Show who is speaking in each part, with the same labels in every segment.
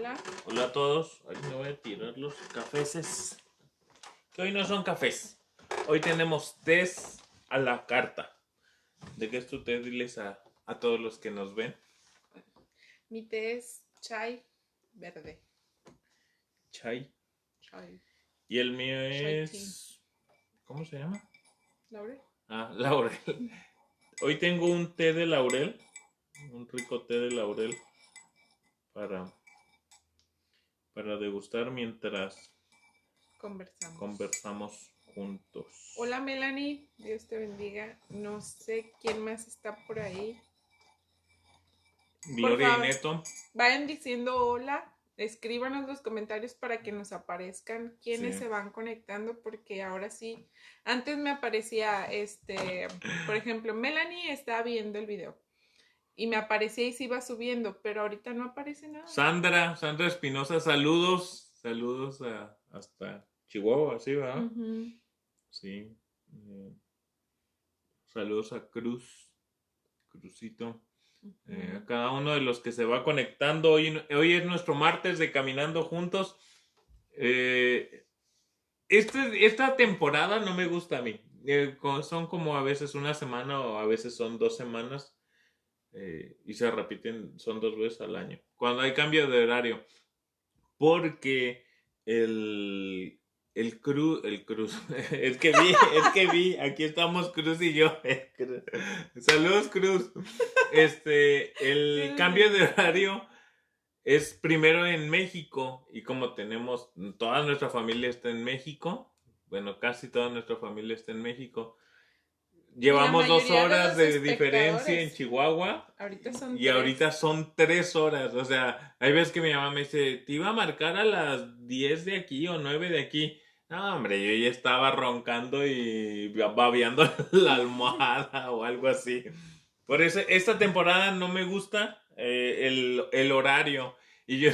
Speaker 1: Hola.
Speaker 2: Hola a todos. Ahí me voy a tirar los cafés. Que hoy no son cafés. Hoy tenemos tés a la carta. ¿De qué es tu té? Diles a todos los que nos ven.
Speaker 1: Mi té es chai verde.
Speaker 2: Chai.
Speaker 1: Chai.
Speaker 2: Y el mío
Speaker 1: Chai
Speaker 2: es... ¿Cómo se llama?
Speaker 1: ¿Laurel?
Speaker 2: Laurel. Hoy tengo un té de laurel. Un rico té de laurel. Para degustar mientras conversamos juntos.
Speaker 1: Hola Melanie, Dios te bendiga. No sé quién más está por ahí.
Speaker 2: Gloria y Neto.
Speaker 1: Vayan diciendo hola, escríbanos los comentarios para que nos aparezcan quienes se van conectando, porque ahora sí, antes me aparecía por ejemplo, Melanie está viendo el video y me aparecía y se iba subiendo, pero ahorita no aparece nada.
Speaker 2: Sandra Espinosa, saludos hasta Chihuahua, ¿sí, verdad?
Speaker 1: Uh-huh.
Speaker 2: Sí. Saludos a Cruzito. A cada uno de los que se va conectando. Hoy es nuestro martes de Caminando Juntos. Esta temporada no me gusta a mí. Son como a veces una semana o a veces son 2 semanas. Y se repiten, son 2 veces al año. Cuando hay cambio de horario. Porque el Cruz, es que vi, aquí estamos Cruz y yo. Saludos, Cruz. El cambio de horario es primero en México, y como toda nuestra familia está en México, bueno, casi toda nuestra familia está en México. Llevamos 2 horas de diferencia en Chihuahua. Ahorita son 3 horas. O sea, hay veces que mi mamá me dice, te iba a marcar a las 10 de aquí o 9 de aquí. No, hombre, yo ya estaba roncando y babeando la almohada o algo así. Por eso, esta temporada no me gusta el horario. Y yo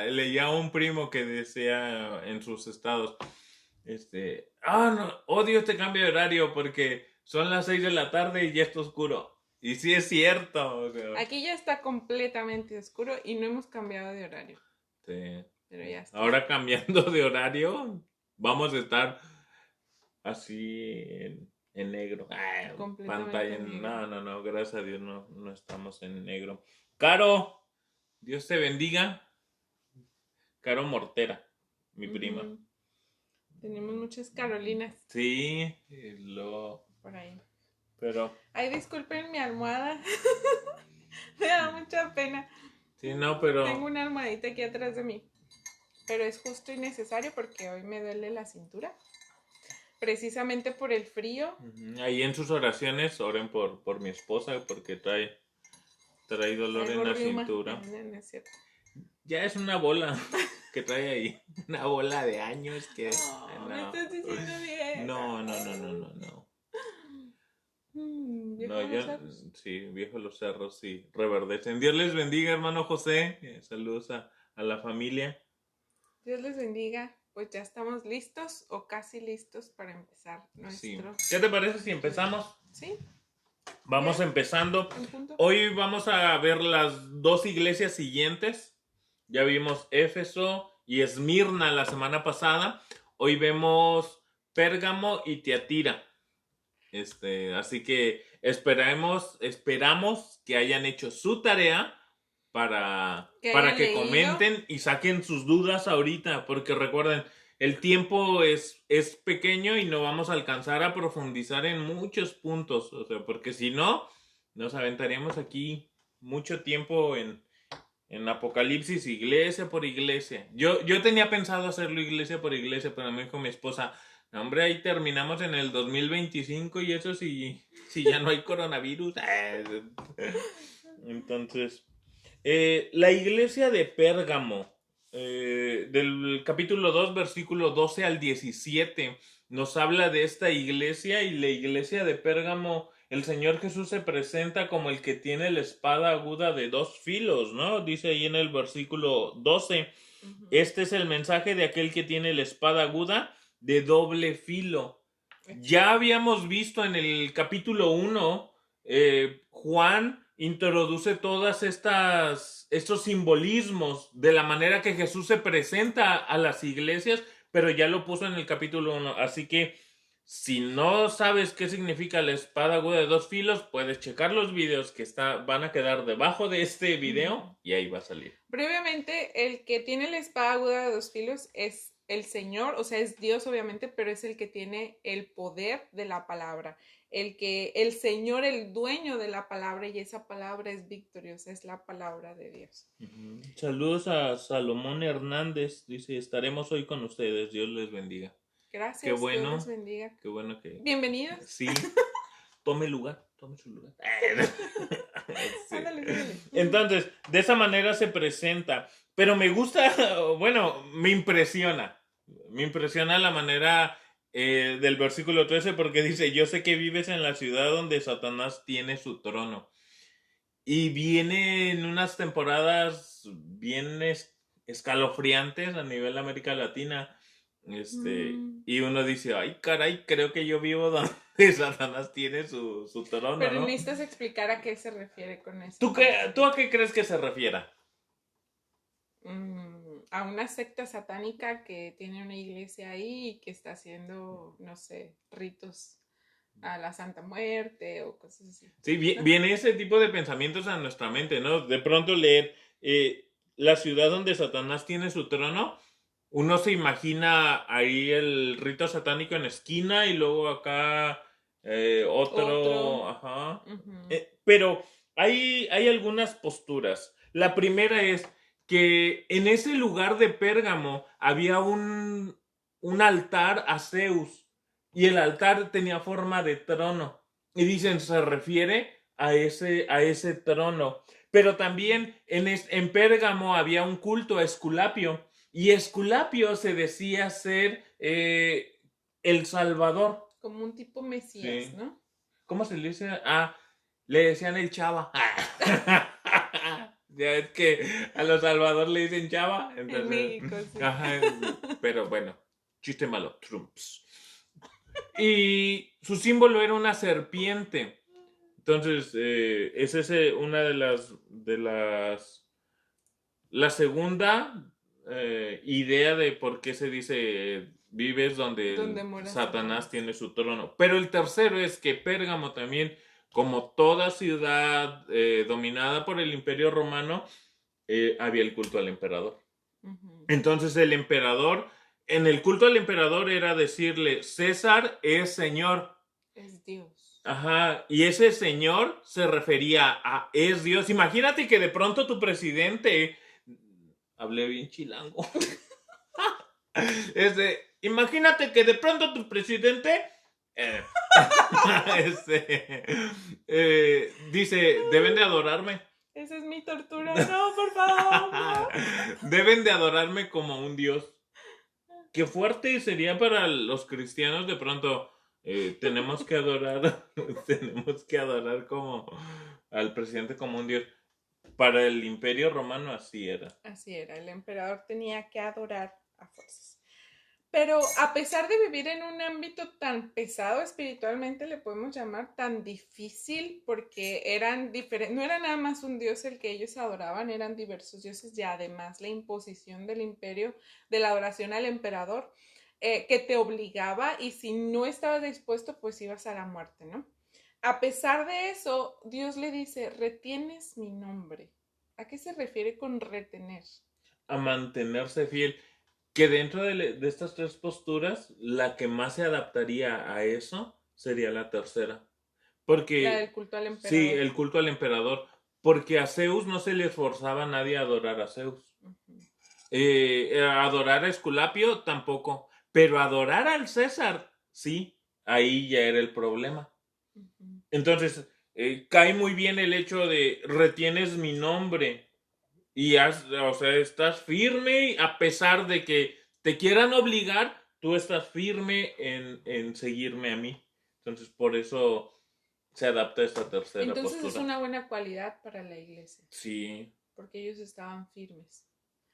Speaker 2: leía a un primo que decía en sus estados, no, odio este cambio de horario porque son las 6 de la tarde y ya está oscuro. Y sí es cierto. O sea,
Speaker 1: aquí ya está completamente oscuro y no hemos cambiado de horario.
Speaker 2: Sí.
Speaker 1: Pero ya está.
Speaker 2: Ahora cambiando de horario, vamos a estar así en negro. Pantalla en negro. No, gracias a Dios no estamos en negro. Caro, Dios te bendiga. Caro Mortera, mi prima.
Speaker 1: Tenemos muchas Carolinas.
Speaker 2: Sí,
Speaker 1: por ahí.
Speaker 2: Pero...
Speaker 1: Ay, disculpen mi almohada. Me da mucha pena.
Speaker 2: Sí, no, pero...
Speaker 1: Tengo una almohadita aquí atrás de mí. Pero es justo y necesario porque hoy me duele la cintura. Precisamente por el frío.
Speaker 2: Ahí en sus oraciones oren por mi esposa porque trae dolor en la cintura.
Speaker 1: No es cierto.
Speaker 2: Ya es una bola que trae ahí. Una bola de años que...
Speaker 1: No. ¿Me estás diciendo bien?
Speaker 2: No. Viejo los cerros, sí, reverdecen. Dios les bendiga, hermano José. Saludos a la familia.
Speaker 1: Dios les bendiga. Pues ya estamos listos o casi listos para empezar nuestro...
Speaker 2: Sí. ¿Qué te parece si empezamos?
Speaker 1: Sí.
Speaker 2: Vamos empezando. Hoy vamos a ver las 2 iglesias siguientes. Ya vimos Éfeso y Esmirna la semana pasada. Hoy vemos Pérgamo y Tiatira. Así que esperamos que hayan hecho su tarea para que comenten y saquen sus dudas ahorita, porque recuerden, el tiempo es pequeño y no vamos a alcanzar a profundizar en muchos puntos, o sea, porque si no, nos aventaríamos aquí mucho tiempo en Apocalipsis, iglesia por iglesia. Yo tenía pensado hacerlo iglesia por iglesia, pero me dijo mi esposa, no, hombre, ahí terminamos en el 2025 y eso si ya no hay coronavirus. Entonces, la iglesia de Pérgamo, del capítulo 2, versículo 12 al 17, nos habla de esta iglesia, y la iglesia de Pérgamo, el Señor Jesús se presenta como el que tiene la espada aguda de 2 filos, ¿no? Dice ahí en el versículo 12, este es el mensaje de aquel que tiene la espada aguda de doble filo. Ya habíamos visto en el capítulo 1, Juan introduce todas estos simbolismos de la manera que Jesús se presenta a las iglesias, pero ya lo puso en el capítulo 1. Así que si no sabes qué significa la espada aguda de dos filos, puedes checar los videos que van a quedar debajo de este video y ahí va a salir.
Speaker 1: Brevemente, el que tiene la espada aguda de dos filos es el Señor, o sea, es Dios obviamente, pero es el que tiene el poder de la palabra. El Señor, el dueño de la palabra, y esa palabra es victoriosa, es la palabra de Dios.
Speaker 2: Saludos a Salomón Hernández, dice, estaremos hoy con ustedes, Dios les bendiga.
Speaker 1: Gracias,
Speaker 2: qué bueno,
Speaker 1: Dios les bendiga.
Speaker 2: Qué bueno que...
Speaker 1: Bienvenidos.
Speaker 2: Sí, tome su lugar. Sí.
Speaker 1: Ándale.
Speaker 2: Entonces, de esa manera se presenta, pero me gusta, bueno, me impresiona la manera del versículo 13 porque dice, yo sé que vives en la ciudad donde Satanás tiene su trono. Y viene en unas temporadas bien escalofriantes a nivel América Latina. Y uno dice, ay caray, creo que yo vivo donde Satanás tiene su trono,
Speaker 1: pero
Speaker 2: ¿no?
Speaker 1: necesitas explicar a qué se refiere con eso.
Speaker 2: ¿Tú a qué crees que se refiera?
Speaker 1: A una secta satánica que tiene una iglesia ahí y que está haciendo, no sé, ritos a la Santa Muerte o cosas así.
Speaker 2: Sí, viene ese tipo de pensamientos a nuestra mente, ¿no? De pronto leer la ciudad donde Satanás tiene su trono, uno se imagina ahí el rito satánico en esquina y luego acá otro. Ajá. Pero hay algunas posturas. La primera es que en ese lugar de Pérgamo había un altar a Zeus y el altar tenía forma de trono. Y dicen, se refiere a ese trono. Pero también en Pérgamo había un culto a Esculapio. Y Esculapio se decía ser el Salvador.
Speaker 1: Como un tipo Mesías, sí. ¿No?
Speaker 2: ¿Cómo se le dice? Le decían el Chava. Ya es que a los Salvador le dicen Chava. Entonces,
Speaker 1: en México, sí.
Speaker 2: Ajá, pero bueno, chiste malo, Trumps. Y su símbolo era una serpiente. Entonces, esa es una de las... La segunda idea de por qué se dice vives donde Satanás tiene su trono. Pero el tercero es que Pérgamo también, como toda ciudad dominada por el Imperio Romano, había el culto al emperador. Entonces el emperador, en el culto al emperador era decirle, César es señor.
Speaker 1: Es Dios.
Speaker 2: Ajá, y ese señor se refería a es Dios. Imagínate que de pronto tu presidente... Hablé bien chilango. Imagínate que de pronto tu presidente dice, deben de adorarme.
Speaker 1: Esa es mi tortura. No, por favor. No.
Speaker 2: Deben de adorarme como un dios. Qué fuerte sería para los cristianos de pronto. Tenemos que adorar como al presidente como un dios. Para el Imperio Romano así era.
Speaker 1: Así era, el emperador tenía que adorar a fuerzas. Pero a pesar de vivir en un ámbito tan pesado espiritualmente, le podemos llamar tan difícil, porque eran diferentes, no era nada más un dios el que ellos adoraban, eran diversos dioses y además la imposición del imperio, de la adoración al emperador, que te obligaba y si no estabas dispuesto, pues ibas a la muerte, ¿no? A pesar de eso, Dios le dice, retienes mi nombre. ¿A qué se refiere con retener?
Speaker 2: A mantenerse fiel. Que dentro de estas tres posturas, la que más se adaptaría a eso sería la tercera. Porque,
Speaker 1: la del culto al emperador.
Speaker 2: Sí, el culto al emperador. Porque a Zeus no se le esforzaba a nadie a adorar a Zeus. Adorar a Esculapio tampoco. Pero adorar al César, sí, ahí ya era el problema. Entonces, cae muy bien el hecho de retienes mi nombre y estás firme a pesar de que te quieran obligar, tú estás firme en seguirme a mí. Entonces, por eso se adapta esta tercera postura.
Speaker 1: Entonces es una buena cualidad para la iglesia.
Speaker 2: Sí.
Speaker 1: Porque ellos estaban firmes,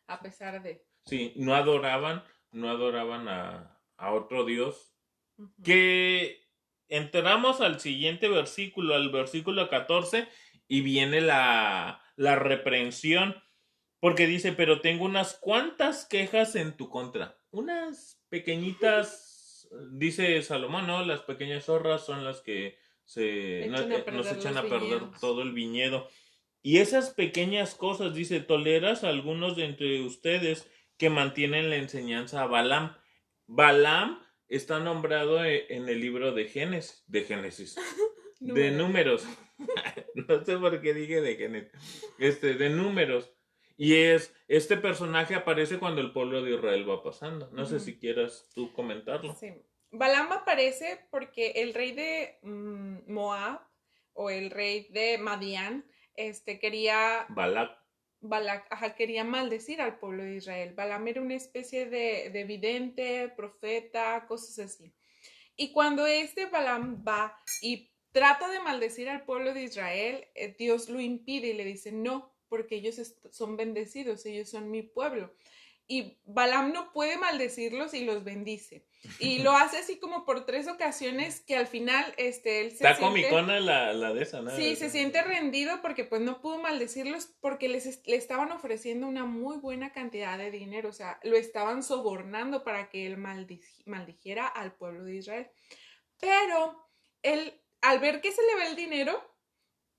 Speaker 1: a pesar de...
Speaker 2: Sí, no adoraban a otro Dios. Que entramos al siguiente versículo, al versículo 14, y viene la reprensión, porque dice, pero tengo unas cuantas quejas en tu contra. Unas pequeñitas, dice Salomón, ¿no? Las pequeñas zorras son las que nos echan a perder todo el viñedo. Y esas pequeñas cosas, dice, toleras a algunos de entre ustedes que mantienen la enseñanza a Balaam. Balaam está nombrado en el libro de Génesis, de Números. No sé por qué dije de Génesis. De Números. Y este personaje aparece cuando el pueblo de Israel va pasando. No sé si quieras tú comentarlo.
Speaker 1: Sí. Balaam aparece porque el rey de Moab o el rey de Madián quería Balak, quería maldecir al pueblo de Israel. Balaam era una especie de vidente, profeta, cosas así. Y cuando Balaam va y trata de maldecir al pueblo de Israel, Dios lo impide y le dice, no, porque ellos son bendecidos, ellos son mi pueblo. Y Balaam no puede maldecirlos y los bendice. Y lo hace así como por 3 ocasiones que al final él se
Speaker 2: está comicona la de esa, ¿no?
Speaker 1: Sí, se siente rendido porque pues no pudo maldecirlos porque le estaban ofreciendo una muy buena cantidad de dinero, o sea, lo estaban sobornando para que él maldijera al pueblo de Israel. Pero él, al ver que se le va el dinero,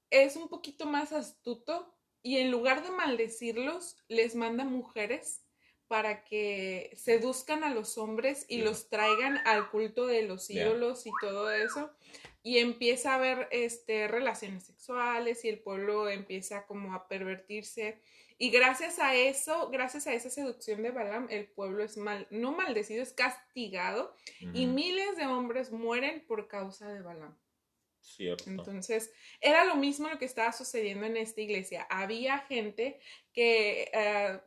Speaker 1: es un poquito más astuto y en lugar de maldecirlos, les manda mujeres para que seduzcan a los hombres y los traigan al culto de los ídolos y todo eso. Y empieza a haber relaciones sexuales y el pueblo empieza como a pervertirse. Y gracias a eso, gracias a esa seducción de Balaam, el pueblo es no maldecido, es castigado. Y miles de hombres mueren por causa de Balaam.
Speaker 2: Cierto.
Speaker 1: Entonces, era lo mismo lo que estaba sucediendo en esta iglesia. Había gente que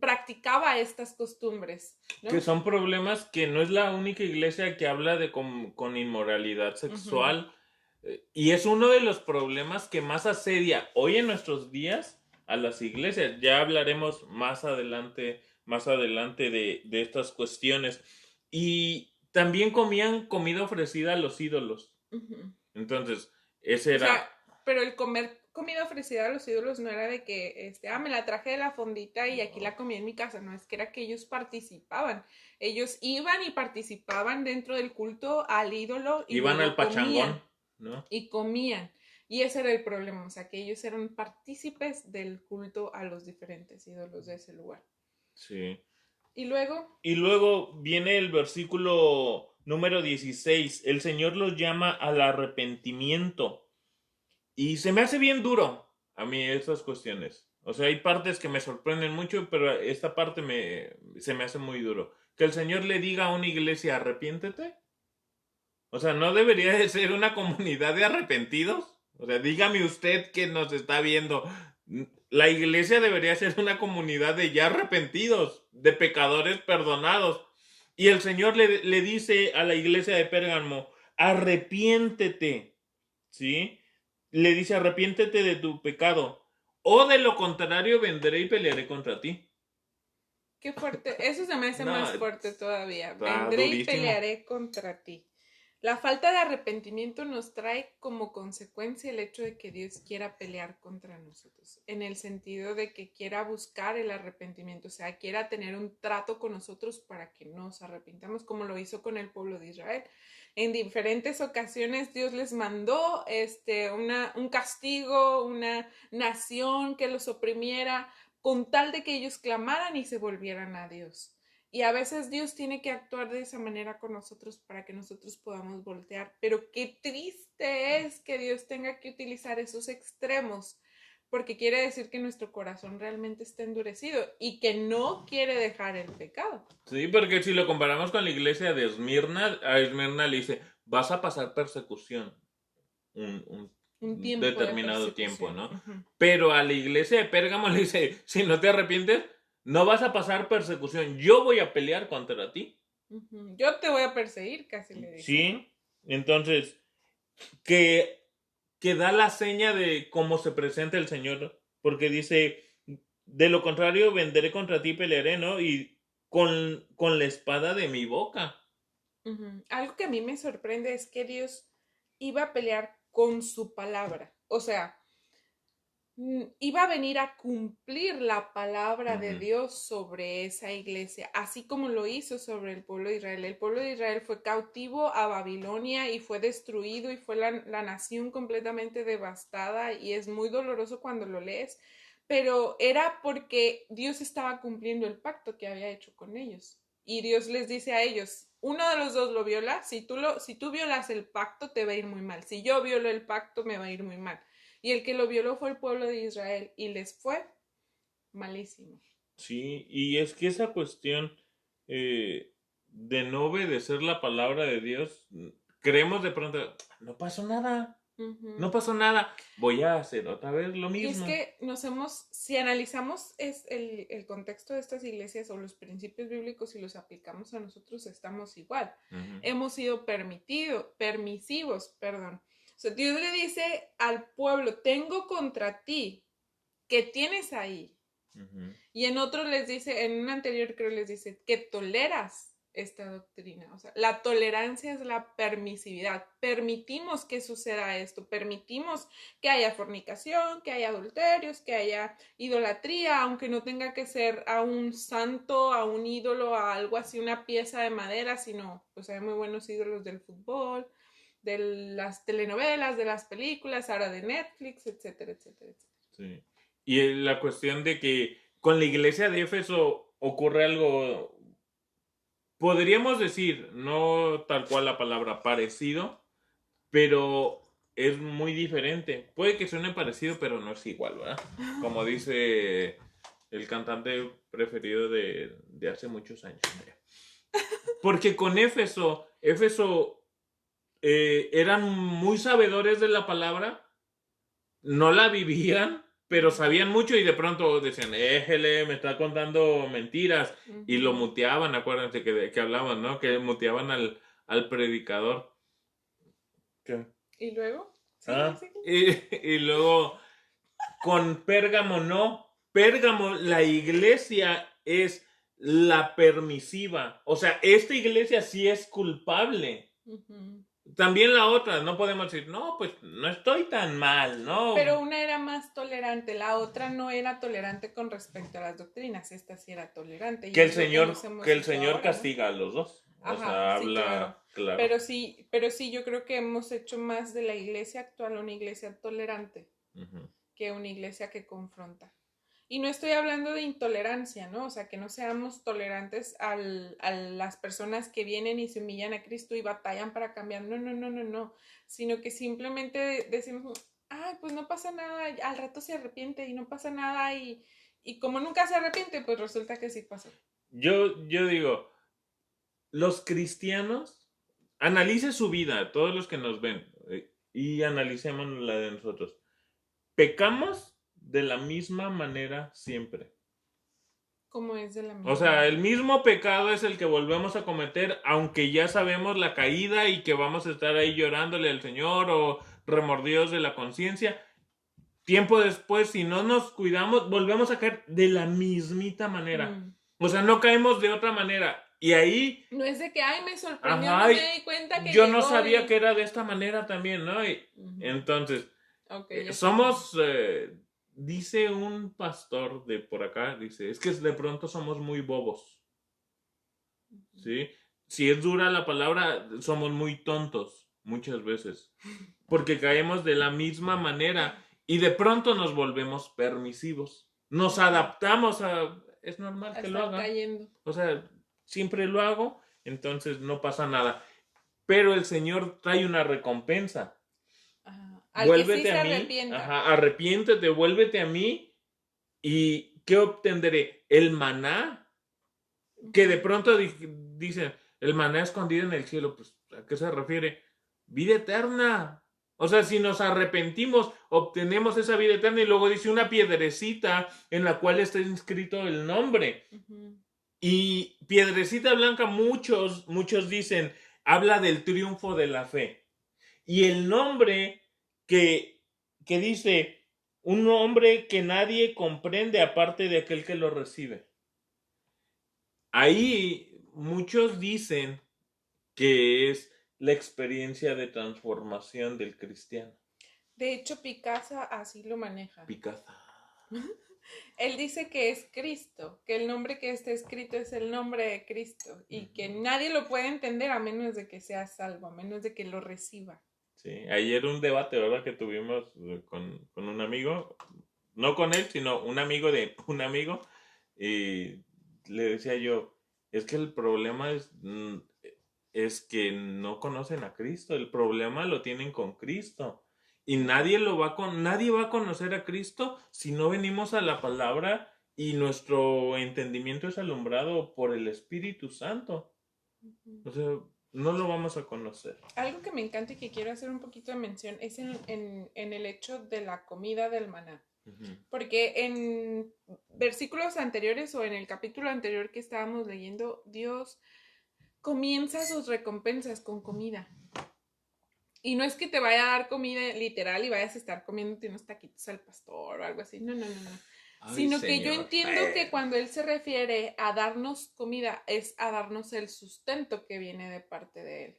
Speaker 1: practicaba estas costumbres, ¿no?
Speaker 2: Que son problemas que no es la única iglesia que habla de con inmoralidad sexual. Y es uno de los problemas que más asedia hoy en nuestros días a las iglesias. Ya hablaremos más adelante de estas cuestiones. Y también comían comida ofrecida a los ídolos. Entonces, ese era...
Speaker 1: O sea, pero el comer comida ofrecida a los ídolos no era de que, me la traje de la fondita y aquí la comí en mi casa, no, es que era que ellos participaban. Ellos iban y participaban dentro del culto al ídolo y
Speaker 2: iban al pachangón,
Speaker 1: comían,
Speaker 2: ¿no?
Speaker 1: Y comían. Y ese era el problema, o sea, que ellos eran partícipes del culto a los diferentes ídolos de ese lugar.
Speaker 2: Sí.
Speaker 1: Y
Speaker 2: luego viene el versículo número 16. El Señor los llama al arrepentimiento. Y se me hace bien duro a mí estas cuestiones. O sea, hay partes que me sorprenden mucho, pero esta parte se me hace muy duro. Que el Señor le diga a una iglesia, arrepiéntete. O sea, ¿no debería de ser una comunidad de arrepentidos? O sea, dígame usted que nos está viendo. La iglesia debería ser una comunidad de ya arrepentidos, de pecadores perdonados. Y el Señor le dice a la iglesia de Pérgamo, arrepiéntete. ¿Sí? Le dice, arrepiéntete de tu pecado, o de lo contrario vendré y pelearé contra ti.
Speaker 1: Qué fuerte, eso se me hace más fuerte todavía. Vendré y pelearé contra ti. La falta de arrepentimiento nos trae como consecuencia el hecho de que Dios quiera pelear contra nosotros, en el sentido de que quiera buscar el arrepentimiento, o sea, quiera tener un trato con nosotros para que nos arrepintamos, como lo hizo con el pueblo de Israel. En diferentes ocasiones Dios les mandó un castigo, una nación que los oprimiera, con tal de que ellos clamaran y se volvieran a Dios. Y a veces Dios tiene que actuar de esa manera con nosotros para que nosotros podamos voltear. Pero qué triste es que Dios tenga que utilizar esos extremos, porque quiere decir que nuestro corazón realmente está endurecido y que no quiere dejar el pecado.
Speaker 2: Sí, porque si lo comparamos con la iglesia de Esmirna, a Esmirna le dice, vas a pasar persecución un determinado tiempo, ¿no? Pero a la iglesia de Pérgamo le dice, si no te arrepientes, no vas a pasar persecución, yo voy a pelear contra ti.
Speaker 1: Yo te voy a perseguir, casi le dice.
Speaker 2: Sí, entonces, que da la seña de cómo se presenta el Señor, porque dice, de lo contrario vendré contra ti y pelearé, ¿no? Y con la espada de mi boca.
Speaker 1: Algo que a mí me sorprende es que Dios iba a pelear con su palabra. o sea, iba a venir a cumplir la palabra de Dios sobre esa iglesia, así como lo hizo sobre el pueblo de Israel. El pueblo de Israel fue cautivo a Babilonia y fue destruido y fue la nación completamente devastada y es muy doloroso cuando lo lees, pero era porque Dios estaba cumpliendo el pacto que había hecho con ellos. Y Dios les dice a ellos, uno de los dos lo viola, si tú violas el pacto te va a ir muy mal, si yo violo el pacto me va a ir muy mal. Y el que lo violó fue el pueblo de Israel y les fue malísimo.
Speaker 2: Sí, y es que esa cuestión de no obedecer la palabra de Dios, creemos de pronto, no pasó nada, no pasó nada, voy a hacer otra vez lo
Speaker 1: Y es
Speaker 2: mismo.
Speaker 1: que si analizamos el contexto de estas iglesias o los principios bíblicos y los aplicamos a nosotros, estamos igual. Hemos sido permisivos, perdón. O sea, Dios le dice al pueblo, tengo contra ti, ¿qué tienes ahí? Y en otros les dice, en un anterior creo les dice, que toleras esta doctrina. O sea, la tolerancia es la permisividad. Permitimos que suceda esto, permitimos que haya fornicación, que haya adulterios, que haya idolatría, aunque no tenga que ser a un santo, a un ídolo, a algo así, una pieza de madera, sino, pues hay muy buenos ídolos del fútbol, de las telenovelas, de las películas, ahora de Netflix, etcétera, etcétera, etcétera.
Speaker 2: Sí. Y la cuestión de que con la iglesia de Éfeso ocurre algo, podríamos decir, no tal cual la palabra parecido, pero es muy diferente. Puede que suene parecido, pero no es igual, ¿verdad? Como dice el cantante preferido de hace muchos años. Porque con Éfeso eran muy sabedores de la palabra, no la vivían, pero sabían mucho y de pronto decían, éjele, me está contando mentiras. Y lo muteaban, acuérdense que hablaban, ¿no? Que muteaban al predicador. ¿Qué?
Speaker 1: ¿Y luego? Sí, sí.
Speaker 2: Y luego con Pérgamo no. Pérgamo, la iglesia es la permisiva. O sea, esta iglesia sí es culpable. También la otra, no podemos decir, no, pues no estoy tan mal, ¿no?
Speaker 1: Pero una era más tolerante, la otra no era tolerante con respecto a las doctrinas, esta sí era tolerante.
Speaker 2: Que el Señor castiga, ¿no?, a los dos.
Speaker 1: Ajá,
Speaker 2: o sea,
Speaker 1: sí,
Speaker 2: habla claro.
Speaker 1: Pero sí, yo creo que hemos hecho más de la iglesia actual una iglesia tolerante que una iglesia que confronta. Y no estoy hablando de intolerancia, ¿no? O sea, que no seamos tolerantes a las personas que vienen y se humillan a Cristo y batallan para cambiar. No. Sino que simplemente decimos, ay, pues no pasa nada, al rato se arrepiente y no pasa nada. Y como nunca se arrepiente, pues resulta que sí pasó.
Speaker 2: Yo digo, los cristianos, analice su vida, todos los que nos ven, y analicemos la de nosotros. Pecamos de la misma manera siempre.
Speaker 1: ¿Cómo es de la misma?
Speaker 2: O sea, el mismo pecado es el que volvemos a cometer, aunque ya sabemos la caída y que vamos a estar ahí llorándole al Señor o remordidos de la conciencia. Tiempo después, si no nos cuidamos, volvemos a caer de la mismita manera. O sea, no caemos de otra manera. Y ahí...
Speaker 1: No es de que, ay, me sorprendió, no me di cuenta que
Speaker 2: yo no sabía que era de esta manera también, ¿no? Y, entonces, somos... dice un pastor de por acá, dice, es que de pronto somos muy bobos. ¿Sí? Si es dura la palabra, somos muy tontos muchas veces. Porque caemos de la misma manera y de pronto nos volvemos permisivos. Nos adaptamos a... Es normal que lo haga. Cayendo. O sea, siempre lo hago, entonces no pasa nada. Pero el Señor trae una recompensa. Vuélvete a mí. Arrepiéntete, vuélvete a mí. ¿Y qué obtendré? El maná. Que de pronto dicen, el maná escondido en el cielo. Pues, ¿a qué se refiere? Vida eterna. O sea, si nos arrepentimos, obtenemos esa vida eterna. Y luego dice una piedrecita en la cual está inscrito el nombre. Y piedrecita blanca, muchos dicen, habla del triunfo de la fe. Y el nombre que dice, un nombre que nadie comprende aparte de aquel que lo recibe. Ahí muchos dicen que es la experiencia de transformación del cristiano.
Speaker 1: De hecho, Picasa así lo maneja.
Speaker 2: Picasa.
Speaker 1: Él dice que es Cristo, que el nombre que está escrito es el nombre de Cristo y que nadie lo puede entender a menos de que sea salvo, a menos de que lo reciba.
Speaker 2: Sí, ayer un debate, ¿verdad? Que tuvimos con un amigo, no con él, sino un amigo de un amigo, y le decía yo, es que el problema es que no conocen a Cristo, el problema lo tienen con Cristo. Y nadie nadie va a conocer a Cristo si no venimos a la palabra y nuestro entendimiento es alumbrado por el Espíritu Santo. O sea, no lo vamos a conocer.
Speaker 1: Algo que me encanta y que quiero hacer un poquito de mención es en el hecho de la comida del maná. Porque en versículos anteriores o en el capítulo anterior que estábamos leyendo, Dios comienza sus recompensas con comida. Y no es que te vaya a dar comida literal y vayas a estar comiéndote unos taquitos al pastor o algo así. No.
Speaker 2: Ay,
Speaker 1: sino
Speaker 2: señor.
Speaker 1: que yo entiendo que cuando Él se refiere a darnos comida es a darnos el sustento que viene de parte de Él.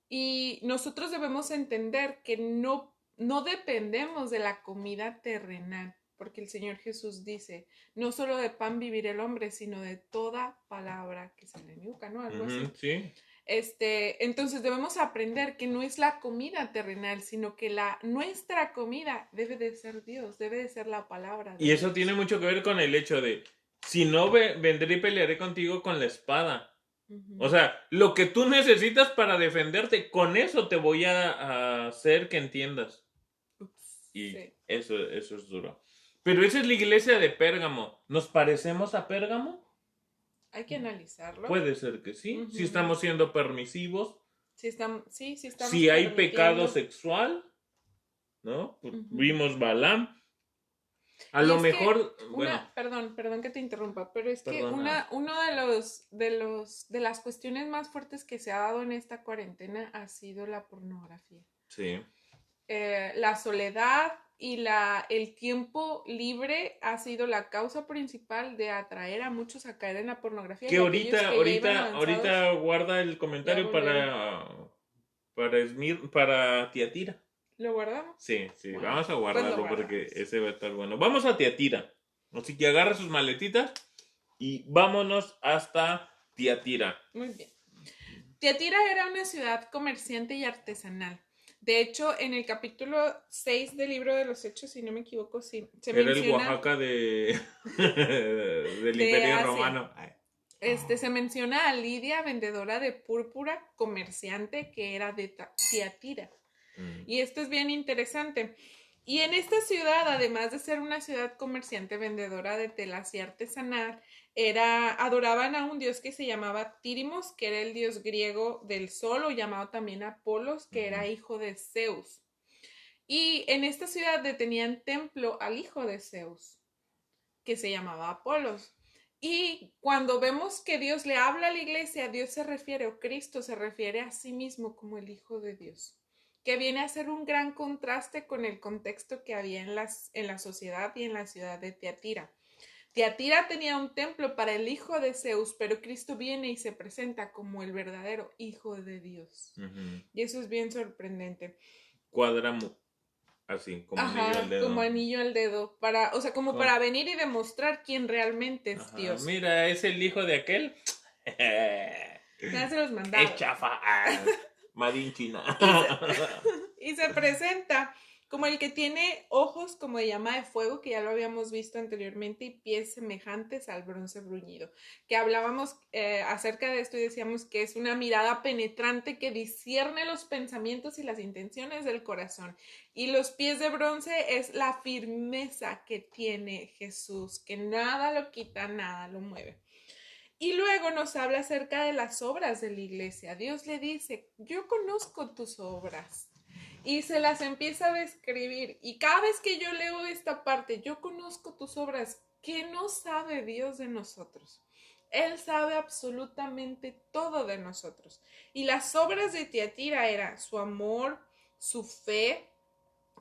Speaker 1: Y nosotros debemos entender que no dependemos de la comida terrenal, porque el Señor Jesús dice, no solo de pan vivirá el hombre, sino de toda palabra que sale de mi boca, ¿no? Algo así.
Speaker 2: Sí.
Speaker 1: Entonces debemos aprender que no es la comida terrenal, sino que nuestra comida debe de ser Dios, debe de ser la palabra de
Speaker 2: Y eso
Speaker 1: Dios.
Speaker 2: tiene mucho que ver con el hecho de, si no vendré y pelearé contigo con la espada. O sea, lo que tú necesitas para defenderte, con eso te voy a hacer que entiendas. Y
Speaker 1: sí.
Speaker 2: eso es duro. Pero esa es la iglesia de Pérgamo. ¿Nos parecemos a Pérgamo?
Speaker 1: Hay que analizarlo.
Speaker 2: Puede ser que sí. Si estamos siendo permisivos.
Speaker 1: Si estamos
Speaker 2: si hay pecado sexual, ¿no? Vimos Balaam. A lo mejor, bueno.
Speaker 1: Perdón que te interrumpa, pero es que uno de las cuestiones más fuertes que se ha dado en esta cuarentena ha sido la pornografía.
Speaker 2: Sí.
Speaker 1: La soledad y el tiempo libre ha sido la causa principal de atraer a muchos a caer en la pornografía.
Speaker 2: Que ahorita guarda el comentario para Tiatira.
Speaker 1: ¿Lo guardamos?
Speaker 2: Sí, bueno, vamos a guardarlo porque ese va a estar bueno. Vamos a Tiatira. Así que agarra sus maletitas y vámonos hasta Tiatira.
Speaker 1: Muy bien. Tiatira era una ciudad comerciante y artesanal. De hecho, en el capítulo 6 del libro de los Hechos, si no me equivoco, sí,
Speaker 2: se era menciona... el Oaxaca del Imperio Romano.
Speaker 1: Se menciona a Lidia, vendedora de púrpura, comerciante, que era de Tiatira. Y esto es bien interesante. Y en esta ciudad, además de ser una ciudad comerciante, vendedora de telas y artesanal, adoraban a un dios que se llamaba Tirimos, que era el dios griego del sol, o llamado también Apolos, que era hijo de Zeus. Y en esta ciudad le tenían templo al hijo de Zeus, que se llamaba Apolos. Y cuando vemos que Dios le habla a la iglesia, Dios se refiere, o Cristo se refiere a sí mismo como el Hijo de Dios, que viene a ser un gran contraste con el contexto que había en la sociedad y en la ciudad de Tiatira. Tiatira tenía un templo para el hijo de Zeus, pero Cristo viene y se presenta como el verdadero Hijo de Dios. Y eso es bien sorprendente.
Speaker 2: Cuadramos así, como anillo al dedo.
Speaker 1: Como anillo al dedo, para venir y demostrar quién realmente es Dios.
Speaker 2: Mira, es el hijo de aquel.
Speaker 1: Ya se los mandaba.
Speaker 2: Es chafa. Madin China.
Speaker 1: Y se presenta como el que tiene ojos como de llama de fuego, que ya lo habíamos visto anteriormente, y pies semejantes al bronce bruñido. Que hablábamos acerca de esto y decíamos que es una mirada penetrante que discierne los pensamientos y las intenciones del corazón. Y los pies de bronce es la firmeza que tiene Jesús, que nada lo quita, nada lo mueve. Y luego nos habla acerca de las obras de la iglesia. Dios le dice, yo conozco tus obras. Y se las empieza a describir. Y cada vez que yo leo esta parte, yo conozco tus obras. ¿Qué no sabe Dios de nosotros? Él sabe absolutamente todo de nosotros. Y las obras de Tiatira eran su amor, su fe,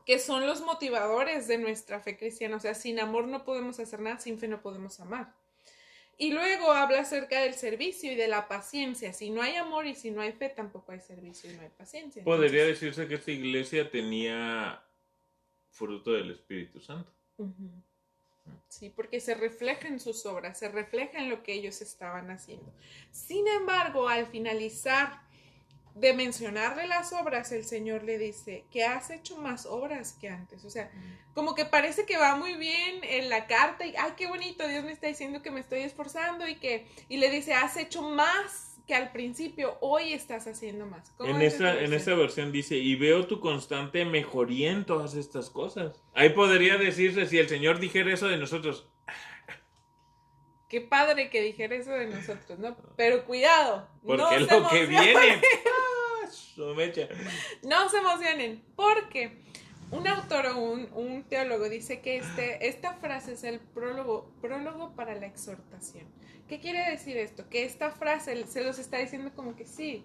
Speaker 1: que son los motivadores de nuestra fe cristiana. O sea, sin amor no podemos hacer nada, sin fe no podemos amar. Y luego habla acerca del servicio y de la paciencia. Si no hay amor y si no hay fe, tampoco hay servicio y no hay paciencia.
Speaker 2: Podría decirse que esta iglesia tenía fruto del Espíritu Santo.
Speaker 1: Uh-huh. Sí, porque se refleja en sus obras, se refleja en lo que ellos estaban haciendo. Sin embargo, al finalizar de mencionarle las obras, el Señor le dice que has hecho más obras que antes. O sea, como que parece que va muy bien en la carta y, ay, qué bonito, Dios me está diciendo que me estoy esforzando y le dice, has hecho más que al principio, hoy estás haciendo más.
Speaker 2: En esta versión dice, y veo tu constante mejoría en todas estas cosas. Ahí podría decirse, si el Señor dijera eso de nosotros.
Speaker 1: Qué padre que dijera eso de nosotros, ¿no? Pero cuidado,
Speaker 2: porque
Speaker 1: no
Speaker 2: lo que viene...
Speaker 1: No se emocionen, porque un autor o un teólogo dice que esta frase es el prólogo para la exhortación. ¿Qué quiere decir esto? Que esta frase se los está diciendo como que sí,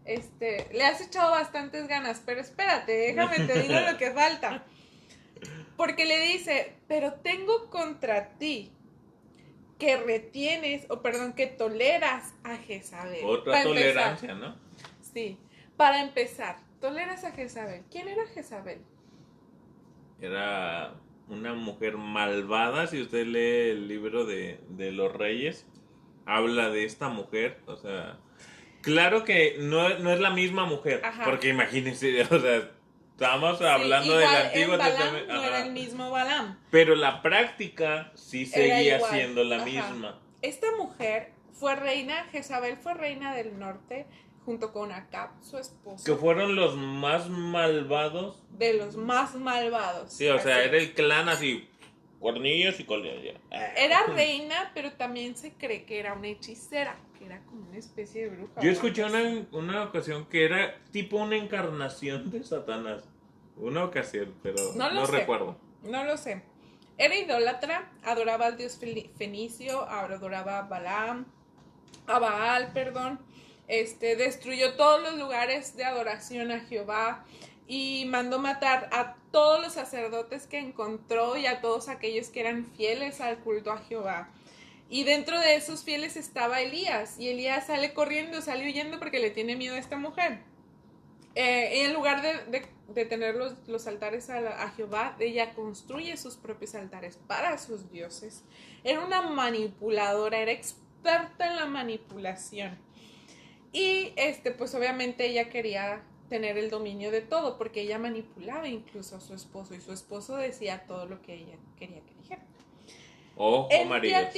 Speaker 1: le has echado bastantes ganas, pero espérate, déjame te digo lo que falta. Porque le dice, pero tengo contra ti que retienes, que toleras a Jezabel.
Speaker 2: Otra tolerancia, ¿no?
Speaker 1: Sí. Para empezar, toleras a Jezabel. ¿Quién era Jezabel?
Speaker 2: Era una mujer malvada. Si usted lee el libro de los reyes, habla de esta mujer. O sea, claro que no es la misma mujer. Ajá. Porque imagínense, o sea, estamos hablando del Antiguo
Speaker 1: Testamento. No era el mismo Balaam.
Speaker 2: Pero la práctica sí seguía siendo la misma.
Speaker 1: Esta mujer fue reina, Jezabel fue reina del norte, junto con Acab, su esposo.
Speaker 2: Que fueron los más malvados.
Speaker 1: De los más malvados.
Speaker 2: Sí, o sea, era el clan así, cuernillos y colillas.
Speaker 1: Era reina, pero también se cree que era una hechicera, que era como una especie de bruja.
Speaker 2: Yo escuché una ocasión que era tipo una encarnación de Satanás. Una ocasión, pero no recuerdo.
Speaker 1: No lo sé. Era idólatra, adoraba al dios fenicio, adoraba a Baal, destruyó todos los lugares de adoración a Jehová y mandó matar a todos los sacerdotes que encontró y a todos aquellos que eran fieles al culto a Jehová. Y dentro de esos fieles estaba Elías, y Elías sale huyendo porque le tiene miedo a esta mujer. Y en lugar de tener los altares a Jehová, ella construye sus propios altares para sus dioses. Era una manipuladora, era experta en la manipulación. Y pues obviamente ella quería tener el dominio de todo, porque ella manipulaba incluso a su esposo, y su esposo decía todo lo que ella quería que dijera.
Speaker 2: Ojo, María.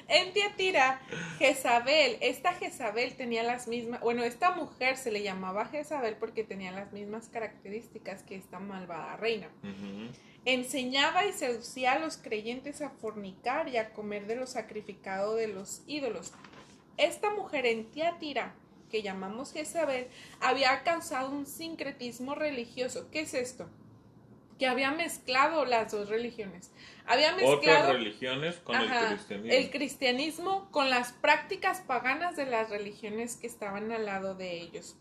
Speaker 1: En Tiatira, esta Jezabel tenía las mismas, esta mujer se le llamaba Jezabel porque tenía las mismas características que esta malvada reina. Uh-huh. Enseñaba y seducía a los creyentes a fornicar y a comer de lo sacrificado de los ídolos. Esta mujer en Tiatira, que llamamos Jezabel, había causado un sincretismo religioso. ¿Qué es esto? Que había mezclado las dos religiones. Había mezclado
Speaker 2: otras religiones con el cristianismo.
Speaker 1: El cristianismo con las prácticas paganas de las religiones que estaban al lado de ellos.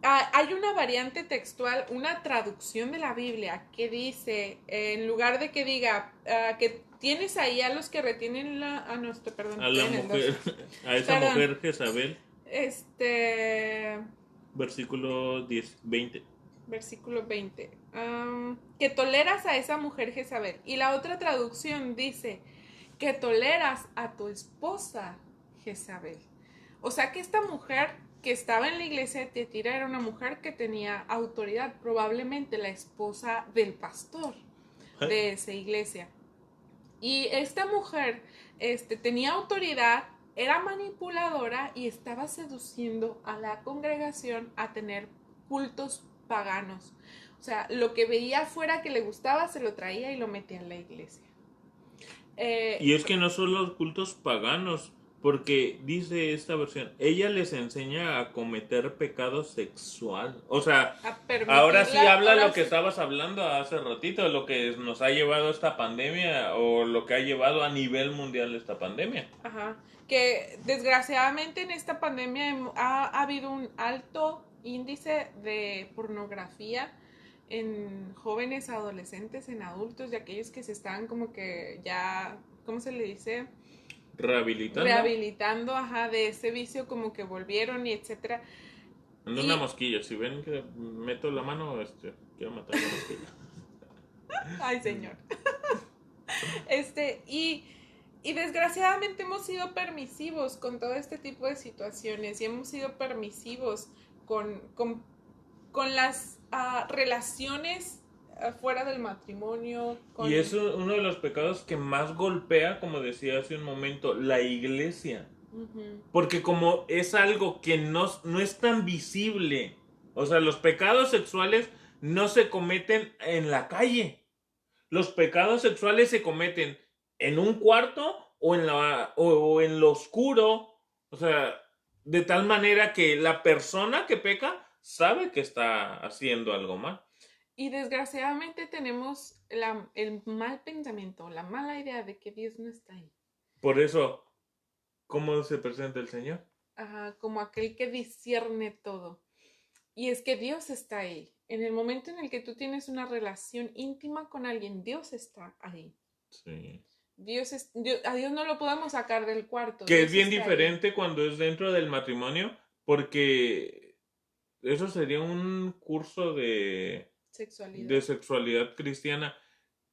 Speaker 1: Hay una variante textual, una traducción de la Biblia que dice, en lugar de que diga que tienes ahí a los que retienen a
Speaker 2: la mujer, a esa mujer Jezabel. Versículo 20.
Speaker 1: Versículo 20. Que toleras a esa mujer Jezabel. Y la otra traducción dice que toleras a tu esposa Jezabel. O sea que esta mujer que estaba en la iglesia de Tiatira era una mujer que tenía autoridad, probablemente la esposa del pastor de esa iglesia. Y esta mujer tenía autoridad, era manipuladora y estaba seduciendo a la congregación a tener cultos paganos. O sea, lo que veía afuera que le gustaba se lo traía y lo metía en la iglesia.
Speaker 2: Y es que no son los cultos paganos, porque dice esta versión, ella les enseña a cometer pecado sexual. O sea, ahora sí habla lo que estabas hablando hace ratito, lo que nos ha llevado esta pandemia o lo que ha llevado a nivel mundial esta pandemia.
Speaker 1: Ajá, que desgraciadamente en esta pandemia ha habido un alto índice de pornografía en jóvenes, adolescentes, en adultos y aquellos que se están como que ya, ¿cómo se le dice? Rehabilitando, de ese vicio, como que volvieron y etcétera.
Speaker 2: Ando una mosquilla, si ven que meto la mano, Quiero matar a la mosquita.
Speaker 1: Ay, señor. Y desgraciadamente hemos sido permisivos con todo este tipo de situaciones y hemos sido permisivos con las relaciones fuera del matrimonio.
Speaker 2: Y es uno de los pecados que más golpea, como decía hace un momento, la iglesia. Porque como es algo que no es tan visible, o sea, los pecados sexuales no se cometen en la calle. Los pecados sexuales se cometen en un cuarto o en lo oscuro. O sea, de tal manera que la persona que peca sabe que está haciendo algo mal.
Speaker 1: Y desgraciadamente tenemos el mal pensamiento, la mala idea de que Dios no está ahí.
Speaker 2: Por eso, ¿cómo se presenta el Señor?
Speaker 1: Ajá, como aquel que discierne todo. Y es que Dios está ahí. En el momento en el que tú tienes una relación íntima con alguien, Dios está ahí.
Speaker 2: Sí.
Speaker 1: A Dios no lo podemos sacar del cuarto.
Speaker 2: Que
Speaker 1: Dios
Speaker 2: es bien
Speaker 1: está
Speaker 2: diferente
Speaker 1: ahí.
Speaker 2: cuando es dentro del matrimonio, porque eso sería un curso de sexualidad cristiana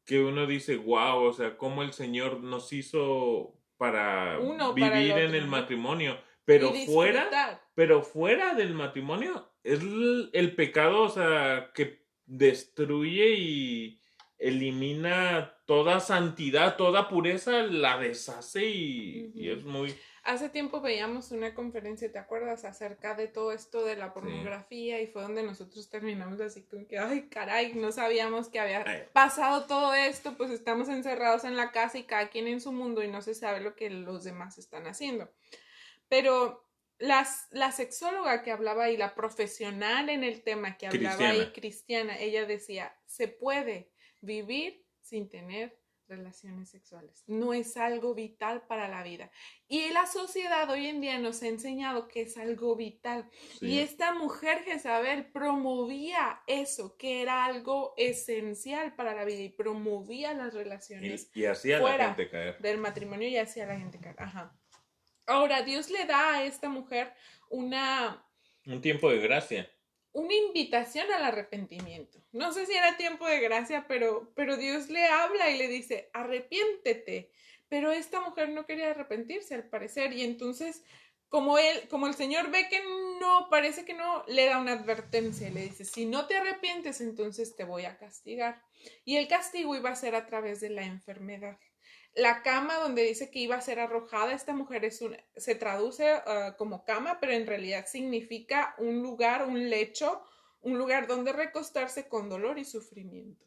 Speaker 2: que uno dice, wow, o sea, cómo el Señor nos hizo para
Speaker 1: Uno para el
Speaker 2: vivir en
Speaker 1: otro,
Speaker 2: el
Speaker 1: ¿no?
Speaker 2: matrimonio,
Speaker 1: Y disfrutar.
Speaker 2: pero fuera del matrimonio es el pecado, o sea, que destruye y elimina toda santidad, toda pureza, la deshace y es muy...
Speaker 1: Hace tiempo veíamos una conferencia, ¿te acuerdas? Acerca de todo esto de la pornografía, sí. Y fue donde nosotros terminamos así con que, ay, caray, no sabíamos que había pasado todo esto, pues estamos encerrados en la casa y cada quien en su mundo y no se sabe lo que los demás están haciendo. Pero la sexóloga que hablaba y la profesional en el tema que hablaba ahí, Cristiana, ella decía, se puede vivir sin tener relaciones sexuales. No es algo vital para la vida. Y la sociedad hoy en día nos ha enseñado que es algo vital. Sí. Y esta mujer Jezabel promovía eso, que era algo esencial para la vida y promovía las relaciones
Speaker 2: y hacía a la gente caer
Speaker 1: del matrimonio y hacía a la gente caer. Ajá. Ahora, Dios le da a esta mujer un
Speaker 2: tiempo de gracia.
Speaker 1: Una invitación al arrepentimiento. No sé si era tiempo de gracia, pero Dios le habla y le dice, arrepiéntete. Pero esta mujer no quería arrepentirse, al parecer, y entonces, como el Señor ve que no, parece que no, le da una advertencia, le dice, si no te arrepientes, entonces te voy a castigar. Y el castigo iba a ser a través de la enfermedad. La cama donde dice que iba a ser arrojada, esta mujer se traduce como cama, pero en realidad significa un lugar, un lecho, un lugar donde recostarse con dolor y sufrimiento.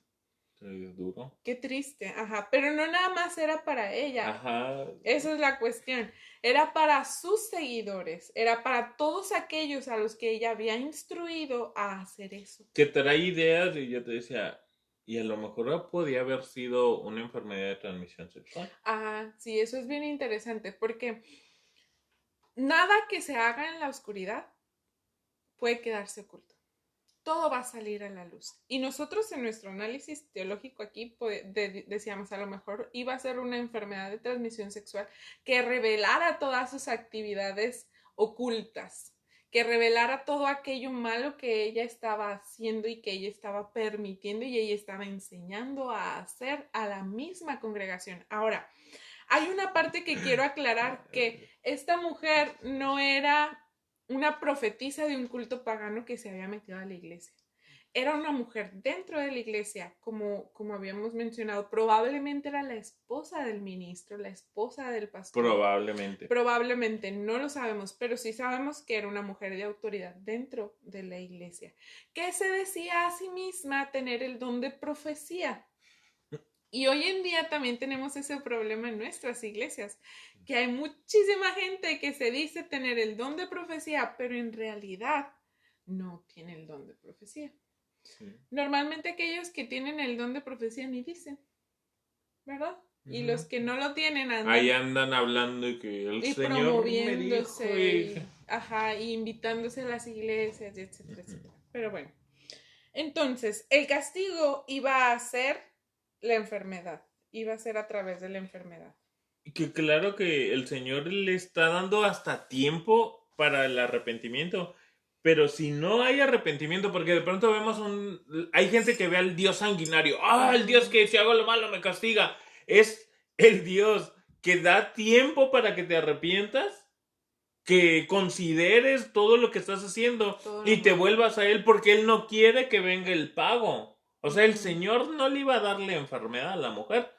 Speaker 2: Es duro.
Speaker 1: Qué triste, ajá, pero no nada más era para ella.
Speaker 2: Ajá.
Speaker 1: Esa es la cuestión. Era para sus seguidores, era para todos aquellos a los que ella había instruido a hacer eso.
Speaker 2: Que trae ideas y yo te decía, y a lo mejor podía haber sido una enfermedad de transmisión sexual.
Speaker 1: Ajá, sí, eso es bien interesante porque nada que se haga en la oscuridad puede quedarse oculto. Todo va a salir a la luz. Y nosotros en nuestro análisis teológico aquí decíamos, a lo mejor iba a ser una enfermedad de transmisión sexual que revelara todas sus actividades ocultas, que revelara todo aquello malo que ella estaba haciendo y que ella estaba permitiendo y ella estaba enseñando a hacer a la misma congregación. Ahora, hay una parte que quiero aclarar, que esta mujer no era una profetisa de un culto pagano que se había metido a la iglesia. Era una mujer dentro de la iglesia, como habíamos mencionado, probablemente era la esposa del ministro, la esposa del pastor. Probablemente, no lo sabemos, pero sí sabemos que era una mujer de autoridad dentro de la iglesia, que se decía a sí misma tener el don de profecía. Y hoy en día también tenemos ese problema en nuestras iglesias, que hay muchísima gente que se dice tener el don de profecía, pero en realidad no tiene el don de profecía. Sí. Normalmente aquellos que tienen el don de profecía ni dicen, ¿verdad? Y los que no lo tienen andan...
Speaker 2: Ahí andan hablando y que el Señor me dijo
Speaker 1: y invitándose a las iglesias, etcétera, etcétera. Pero bueno, entonces, el castigo iba a ser la enfermedad, iba a ser a través de la enfermedad.
Speaker 2: Que claro que el Señor le está dando hasta tiempo para el arrepentimiento. Pero si no hay arrepentimiento, porque de pronto hay gente que ve al Dios sanguinario. El Dios que si hago lo malo me castiga. Es el Dios que da tiempo para que te arrepientas, que consideres todo lo que estás haciendo y te vuelvas a Él, porque Él no quiere que venga el pago. O sea, el Señor no le iba a darle enfermedad a la mujer.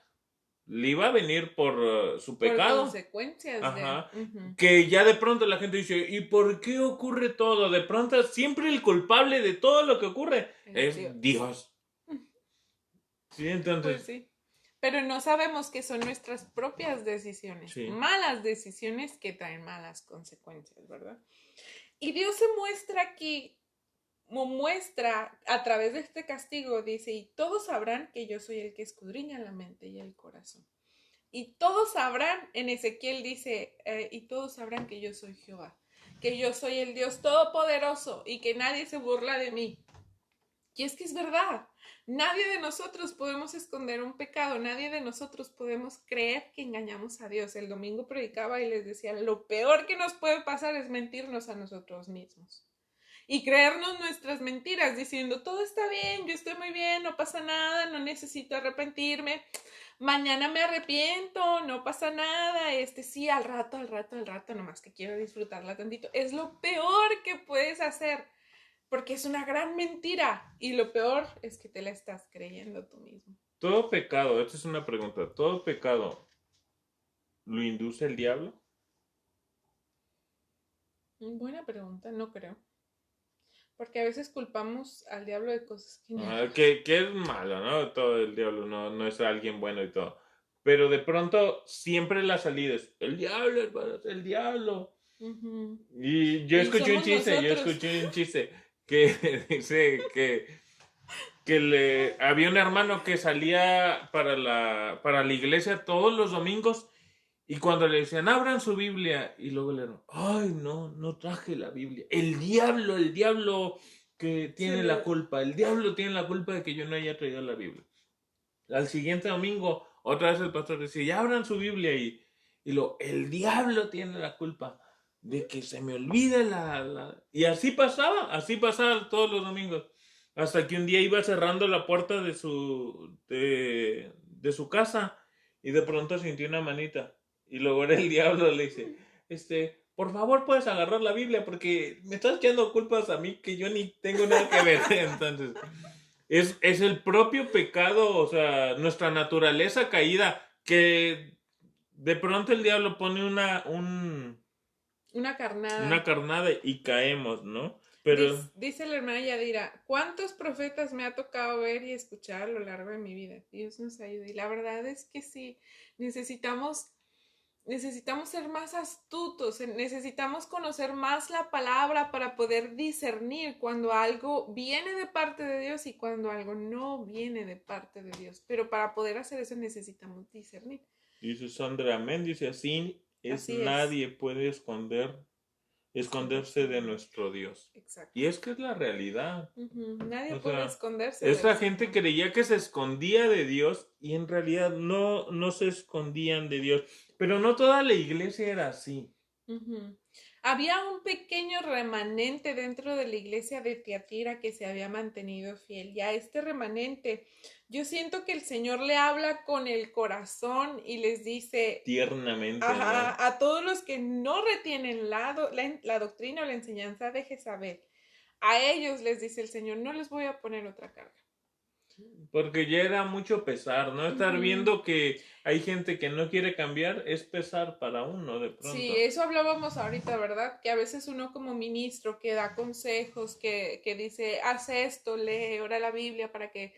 Speaker 2: Le iba a venir por su pecado.
Speaker 1: Por consecuencias.
Speaker 2: Ajá. Que ya de pronto la gente dice, ¿y por qué ocurre todo? De pronto siempre el culpable de todo lo que ocurre es Dios. Sí, entonces.
Speaker 1: Pues sí. Pero no sabemos que son nuestras propias decisiones. Sí. Malas decisiones que traen malas consecuencias, ¿verdad? Y Dios se muestra aquí, muestra a través de este castigo, dice, y todos sabrán que yo soy el que escudriña la mente y el corazón. Y todos sabrán, en Ezequiel dice, y todos sabrán que yo soy Jehová, que yo soy el Dios todopoderoso y que nadie se burla de mí. Y es que es verdad, nadie de nosotros podemos esconder un pecado, nadie de nosotros podemos creer que engañamos a Dios. El domingo predicaba y les decía, lo peor que nos puede pasar es mentirnos a nosotros mismos. Y creernos nuestras mentiras diciendo, todo está bien, yo estoy muy bien, no pasa nada, no necesito arrepentirme, mañana me arrepiento, no pasa nada, sí, al rato, nomás que quiero disfrutarla tantito. Es lo peor que puedes hacer, porque es una gran mentira, y lo peor es que te la estás creyendo tú mismo.
Speaker 2: Todo pecado, esta es una pregunta, ¿todo pecado lo induce el diablo?
Speaker 1: Buena pregunta, no creo. Porque a veces culpamos al diablo de cosas que no.
Speaker 2: Que es malo, ¿no? Todo el diablo no es alguien bueno y todo. Pero de pronto siempre la salida es el diablo, hermano, el diablo. Y yo escuché un chiste que dice que había un hermano que salía para la iglesia todos los domingos. Y cuando le decían, abran su Biblia, y luego le dijeron, ay, no traje la Biblia. El diablo que tiene la culpa, el diablo tiene la culpa de que yo no haya traído la Biblia. Al siguiente domingo, otra vez el pastor decía, ya abran su Biblia, y el diablo tiene la culpa de que se me olvide Y así pasaba todos los domingos. Hasta que un día iba cerrando la puerta de su casa, y de pronto sintió una manita. Y luego era el diablo, le dice, por favor puedes agarrar la Biblia porque me estás echando culpas a mí que yo ni tengo nada que ver. Entonces, es el propio pecado, o sea, nuestra naturaleza caída, que de pronto el diablo pone una carnada y caemos, ¿no? Pero
Speaker 1: dice la hermana Yadira, ¿cuántos profetas me ha tocado ver y escuchar a lo largo de mi vida? Dios nos ayude. Y la verdad es que sí, necesitamos ser más astutos, necesitamos conocer más la palabra para poder discernir cuando algo viene de parte de Dios y cuando algo no viene de parte de Dios. Pero para poder hacer eso necesitamos discernir.
Speaker 2: Dice Sandra, amén, dice así nadie puede esconderse de nuestro Dios.
Speaker 1: Exacto.
Speaker 2: Y es que es la realidad.
Speaker 1: Nadie puede esconderse.
Speaker 2: Esta gente creía que se escondía de Dios y en realidad no se escondían de Dios. Pero no toda la iglesia era así.
Speaker 1: Había un pequeño remanente dentro de la iglesia de Tiatira que se había mantenido fiel. Y a este remanente, yo siento que el Señor le habla con el corazón y les dice
Speaker 2: tiernamente,
Speaker 1: a todos los que no retienen la doctrina o la enseñanza de Jezabel, a ellos les dice el Señor, no les voy a poner otra carga.
Speaker 2: Porque ya era mucho pesar, ¿no? Estar viendo que hay gente que no quiere cambiar es pesar para uno de pronto.
Speaker 1: Sí, eso hablábamos ahorita, ¿verdad? Que a veces uno como ministro que da consejos, que dice, haz esto, lee, ora la Biblia para que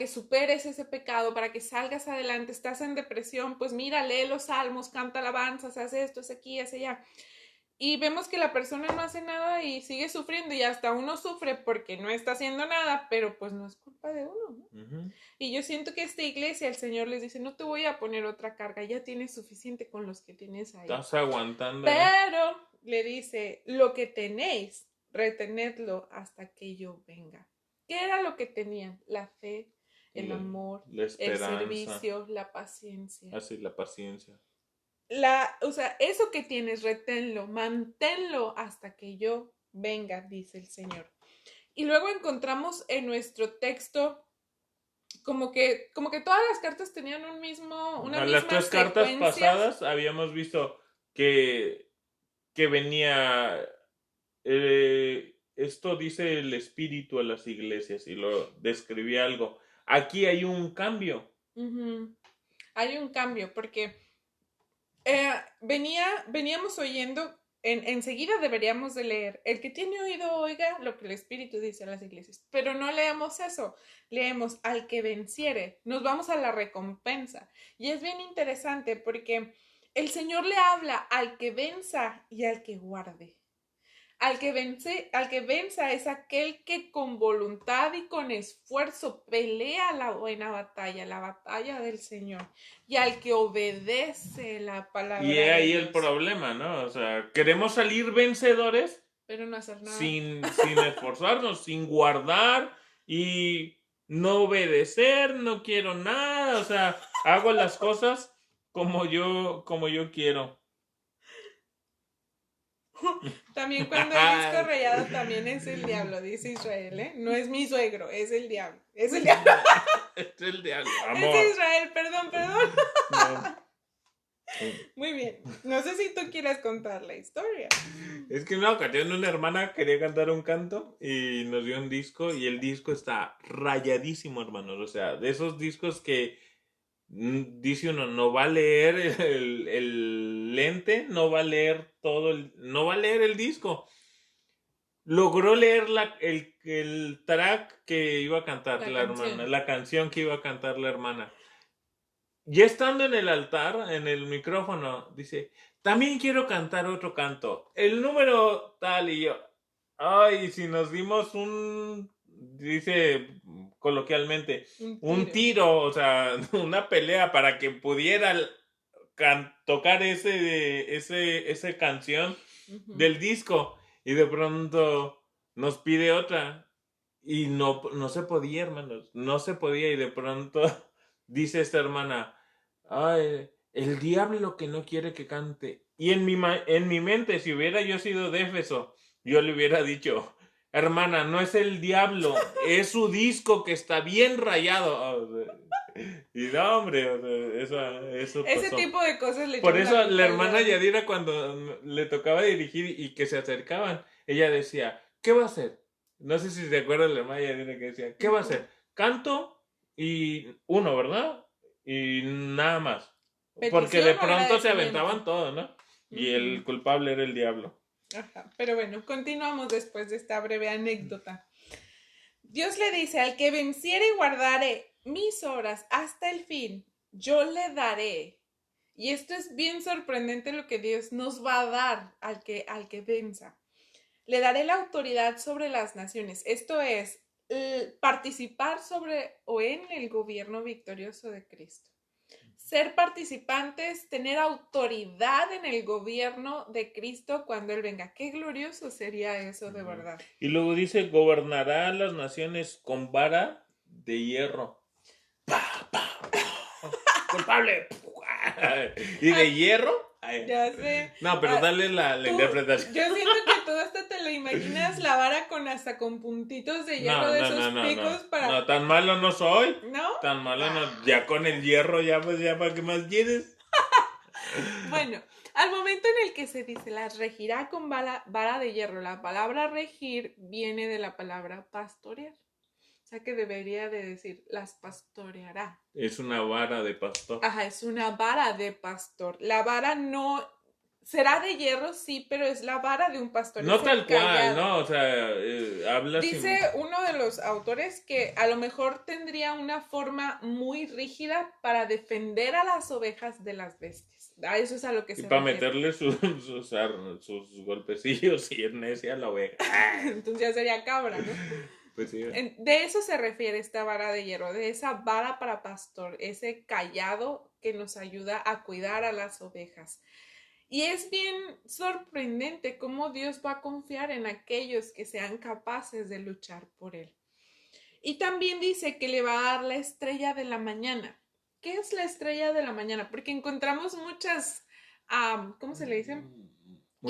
Speaker 1: superes ese pecado, para que salgas adelante, estás en depresión, pues mira, lee los salmos, canta alabanzas, haz esto, haz aquí, haz allá. Y vemos que la persona no hace nada y sigue sufriendo y hasta uno sufre porque no está haciendo nada, pero pues no es culpa de uno, ¿no? Y yo siento que esta iglesia, el Señor les dice, no te voy a poner otra carga, ya tienes suficiente con los que tienes ahí.
Speaker 2: Estás aguantando.
Speaker 1: Pero le dice, lo que tenéis, retenedlo hasta que yo venga. ¿Qué era lo que tenían? La fe, el amor,
Speaker 2: la esperanza,
Speaker 1: el servicio, la paciencia.
Speaker 2: Así, la paciencia.
Speaker 1: O sea, eso que tienes, reténlo, manténlo hasta que yo venga, dice el Señor. Y luego encontramos en nuestro texto como que todas las cartas tenían una misma
Speaker 2: las tres cartas
Speaker 1: secuencia.
Speaker 2: pasadas habíamos visto que venía, esto dice el Espíritu a las iglesias y lo describía algo. Aquí hay un cambio.
Speaker 1: Hay un cambio porque veníamos oyendo, enseguida deberíamos de leer, el que tiene oído oiga lo que el Espíritu dice a las iglesias, pero no leemos eso, leemos al que venciere, nos vamos a la recompensa. Y es bien interesante porque el Señor le habla al que venza y al que guarde. Al que venza es aquel que con voluntad y con esfuerzo pelea la buena batalla, la batalla del Señor. Y al que obedece la palabra
Speaker 2: Y es ahí
Speaker 1: de
Speaker 2: el
Speaker 1: Dios.
Speaker 2: problema, ¿no? O sea, queremos salir vencedores,
Speaker 1: pero no hacer nada.
Speaker 2: Sin esforzarnos, sin guardar y no obedecer, no quiero nada, o sea, hago las cosas como yo quiero.
Speaker 1: También cuando el disco rayado también es el diablo, dice Israel, ¿eh? No es mi suegro, es el diablo. Es el diablo.
Speaker 2: Es el diablo, amor.
Speaker 1: Es Israel, perdón. No. Muy bien. No sé si tú quieras contar la historia.
Speaker 2: Es que en una ocasión una hermana quería cantar un canto y nos dio un disco y el disco está rayadísimo, hermanos. O sea, de esos discos que dice uno, no va a leer el lente, no va a leer no va a leer el disco. Logró leer el track que iba a cantar la hermana, la canción que iba a cantar la hermana. Ya estando en el altar, en el micrófono, dice, también quiero cantar otro canto. El número tal y yo. Ay, si nos dimos dice coloquialmente, un tiro, o sea, una pelea para que pudiera tocar esa canción del disco. Y de pronto nos pide otra. Y no se podía, hermanos. No se podía. Y de pronto dice esta hermana, ay, el diablo que no quiere que cante. Y en mi mente, si hubiera yo sido de Éfeso, yo le hubiera dicho, hermana, no es el diablo, es su disco que está bien rayado. Y no, hombre, eso pasó.
Speaker 1: Ese tipo de cosas le
Speaker 2: Por eso la hermana Yadira, cuando le tocaba dirigir y que se acercaban, ella decía, ¿qué va a hacer? No sé si se acuerda la hermana Yadira que decía, ¿qué va a hacer? Canto y uno, ¿verdad? Y nada más. Porque de pronto se aventaban todo, ¿no? Y el culpable era el diablo.
Speaker 1: Ajá. Pero bueno, continuamos después de esta breve anécdota. Dios le dice, al que venciere y guardare mis obras hasta el fin, yo le daré. Y esto es bien sorprendente lo que Dios nos va a dar al que venza. Le daré la autoridad sobre las naciones. Esto es participar sobre o en el gobierno victorioso de Cristo. Ser participantes, tener autoridad en el gobierno de Cristo cuando Él venga. Qué glorioso sería eso, de verdad.
Speaker 2: Y luego dice, gobernará las naciones con vara de hierro. ¡Pah, pah, pah! ¡Culpable! ¿Y de hierro?
Speaker 1: Ya sé.
Speaker 2: No, pero dale la interpretación.
Speaker 1: Yo siento que tú hasta te lo imaginas la vara hasta con puntitos de hierro de esos picos para...
Speaker 2: No, tan malo no soy.
Speaker 1: ¿No?
Speaker 2: Tan malo no. Ya con el hierro, ya pues ya para qué más quieres.
Speaker 1: Bueno, al momento en el que se dice las regirá con vara de hierro, la palabra regir viene de la palabra pastorear. O sea que debería de decir, las pastoreará.
Speaker 2: Es una vara de pastor.
Speaker 1: Ajá, es una vara de pastor. La vara no... Será de hierro, sí, pero es la vara de un pastor.
Speaker 2: No tal cual, ¿no? O sea, habla...
Speaker 1: Dice uno de los autores que a lo mejor tendría una forma muy rígida para defender a las ovejas de las bestias. A eso es a lo que se refiere.
Speaker 2: Y para meterle sus golpecillos y es necia la oveja.
Speaker 1: Entonces ya sería cabra, ¿no?
Speaker 2: Pues sí.
Speaker 1: De eso se refiere esta vara de hierro, de esa vara para pastor, ese cayado que nos ayuda a cuidar a las ovejas. Y es bien sorprendente cómo Dios va a confiar en aquellos que sean capaces de luchar por Él. Y también dice que le va a dar la estrella de la mañana. ¿Qué es la estrella de la mañana? Porque encontramos muchas, ¿cómo se le dicen?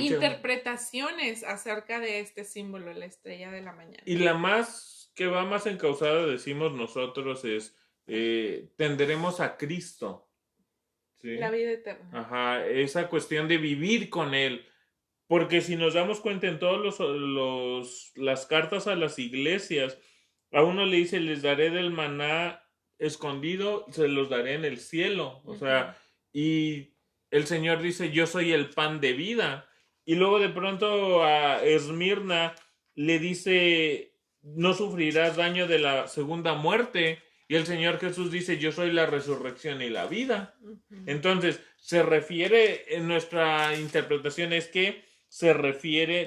Speaker 1: interpretaciones acerca de este símbolo, la estrella de la mañana.
Speaker 2: Y la más que va más encauzada, decimos nosotros, es tenderemos a Cristo. ¿Sí?
Speaker 1: La vida eterna.
Speaker 2: Ajá, esa cuestión de vivir con Él. Porque si nos damos cuenta en todas las cartas a las iglesias, a uno le dice, les daré del maná escondido, se los daré en el cielo. O sea, y el Señor dice, yo soy el pan de vida. Y luego de pronto a Esmirna le dice, no sufrirás daño de la segunda muerte. Y el Señor Jesús dice, yo soy la resurrección y la vida. Entonces, se refiere, en nuestra interpretación es que se refiere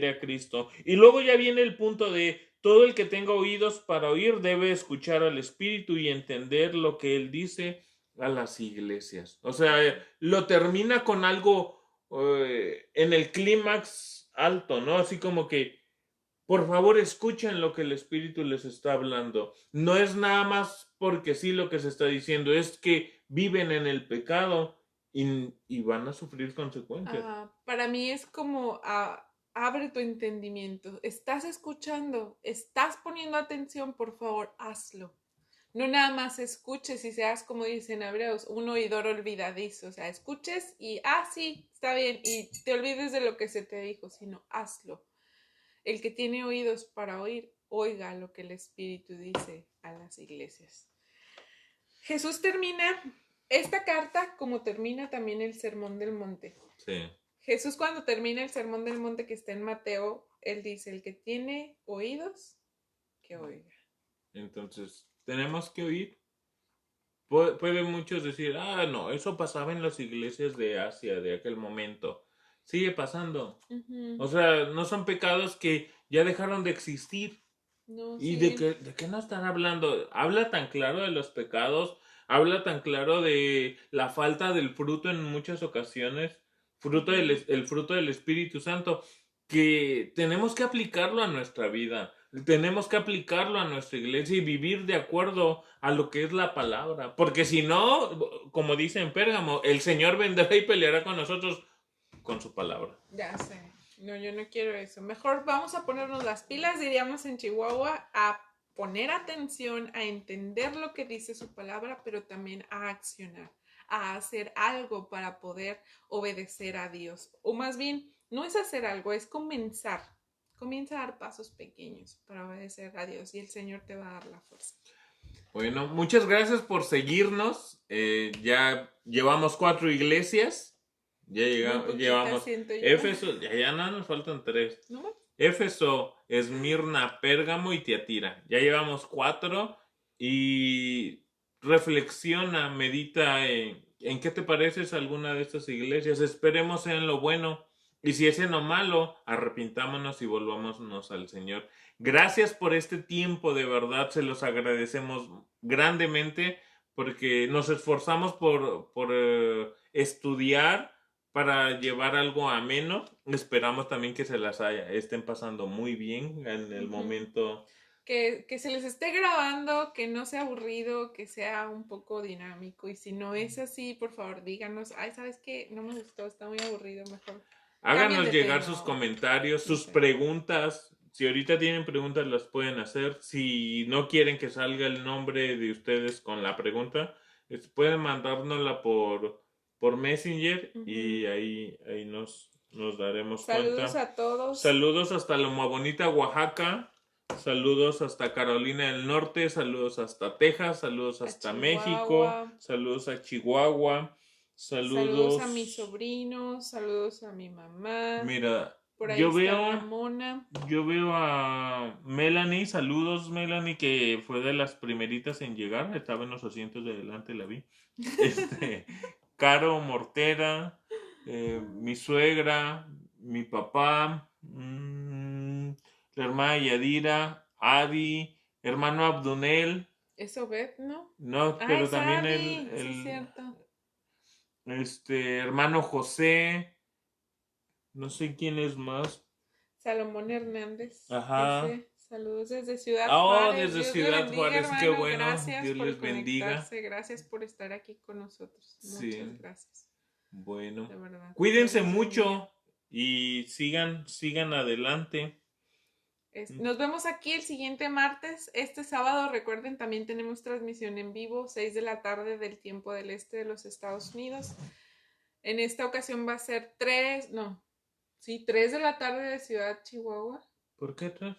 Speaker 2: a Cristo. Y luego ya viene el punto de todo el que tenga oídos para oír debe escuchar al Espíritu y entender lo que Él dice a las iglesias. O sea, lo termina con algo en el clímax alto, ¿no? Así como que, por favor, escuchen lo que el Espíritu les está hablando. No es nada más porque sí lo que se está diciendo, es que viven en el pecado y van a sufrir consecuencias.
Speaker 1: Para mí es como abre tu entendimiento. Estás escuchando, estás poniendo atención, por favor, hazlo. No nada más escuches y seas, como dicen hebreos, un oidor olvidadizo. O sea, escuches y, sí, está bien, y te olvides de lo que se te dijo, sino hazlo. El que tiene oídos para oír, oiga lo que el Espíritu dice a las iglesias. Jesús termina esta carta como termina también el Sermón del Monte.
Speaker 2: Sí.
Speaker 1: Jesús, cuando termina el Sermón del Monte que está en Mateo, él dice, el que tiene oídos, que oiga.
Speaker 2: Entonces, tenemos que oír. Pueden muchos decir, no, eso pasaba en las iglesias de Asia de aquel momento. Sigue pasando. O sea, no son pecados que ya dejaron de existir.
Speaker 1: No,
Speaker 2: ¿Y
Speaker 1: sí.
Speaker 2: de qué no están hablando? Habla tan claro de los pecados, habla tan claro de la falta del fruto en muchas ocasiones, el fruto del Espíritu Santo, que tenemos que aplicarlo a nuestra vida, tenemos que aplicarlo a nuestra iglesia y vivir de acuerdo a lo que es la palabra, porque si no, como dice en Pérgamo, el Señor vendrá y peleará con nosotros con su palabra.
Speaker 1: Ya sé. No, yo no quiero eso. Mejor vamos a ponernos las pilas, diríamos en Chihuahua, a poner atención, a entender lo que dice su palabra, pero también a accionar, a hacer algo para poder obedecer a Dios. O más bien, no es hacer algo, es comenzar. Comienza a dar pasos pequeños para obedecer a Dios y el Señor te va a dar la fuerza.
Speaker 2: Bueno, muchas gracias por seguirnos. Ya llevamos 4 iglesias. Ya llevamos Éfeso, ya no nos faltan 3.
Speaker 1: ¿No?
Speaker 2: Éfeso, Esmirna, Pérgamo y Tiatira. Ya llevamos 4 y reflexiona, medita en qué te pareces a alguna de estas iglesias. Esperemos en lo bueno y si es en lo malo, arrepintámonos y volvámonos al Señor. Gracias por este tiempo, de verdad, se los agradecemos grandemente porque nos esforzamos por estudiar para llevar algo ameno. Esperamos también que se las estén pasando muy bien en el momento.
Speaker 1: Que se les esté grabando, que no sea aburrido, que sea un poco dinámico. Y si no es así, por favor, díganos, ¿sabes qué? No me gustó, está muy aburrido, mejor.
Speaker 2: Háganos llegar sus comentarios, sus preguntas. Si ahorita tienen preguntas, las pueden hacer. Si no quieren que salga el nombre de ustedes con la pregunta, pueden mandárnosla por Messenger y ahí nos daremos cuenta.
Speaker 1: Saludos a todos.
Speaker 2: Saludos hasta Loma Bonita, Oaxaca. Saludos hasta Carolina del Norte. Saludos hasta Texas. Saludos hasta México. Saludos a Chihuahua. Saludos
Speaker 1: a mis sobrinos. Saludos a mi mamá.
Speaker 2: Mira,
Speaker 1: por ahí yo
Speaker 2: veo a Melanie. Saludos, Melanie, que fue de las primeritas en llegar. Estaba en los asientos de adelante, la vi. Caro Mortera, mi suegra, mi papá, la hermana Yadira, Adi, hermano Abdunel.
Speaker 1: ¿Es Obed, no?
Speaker 2: No, pero también
Speaker 1: Adi, sí, es cierto.
Speaker 2: Hermano José, no sé quién es más.
Speaker 1: Salomón Hernández.
Speaker 2: Ajá.
Speaker 1: Saludos desde Ciudad Juárez.
Speaker 2: Desde Ciudad Juárez,
Speaker 1: hermano,
Speaker 2: qué bueno.
Speaker 1: Gracias
Speaker 2: Dios
Speaker 1: por
Speaker 2: les bendiga.
Speaker 1: Gracias por estar aquí con nosotros. Muchas gracias.
Speaker 2: Bueno.
Speaker 1: De verdad.
Speaker 2: Cuídense mucho. y sigan adelante.
Speaker 1: Nos vemos aquí el siguiente martes. Este sábado, recuerden, también tenemos transmisión en vivo, 6 de la tarde del tiempo del este de los Estados Unidos. En esta ocasión va a ser 3 de la tarde de Ciudad Chihuahua.
Speaker 2: ¿Por qué 3?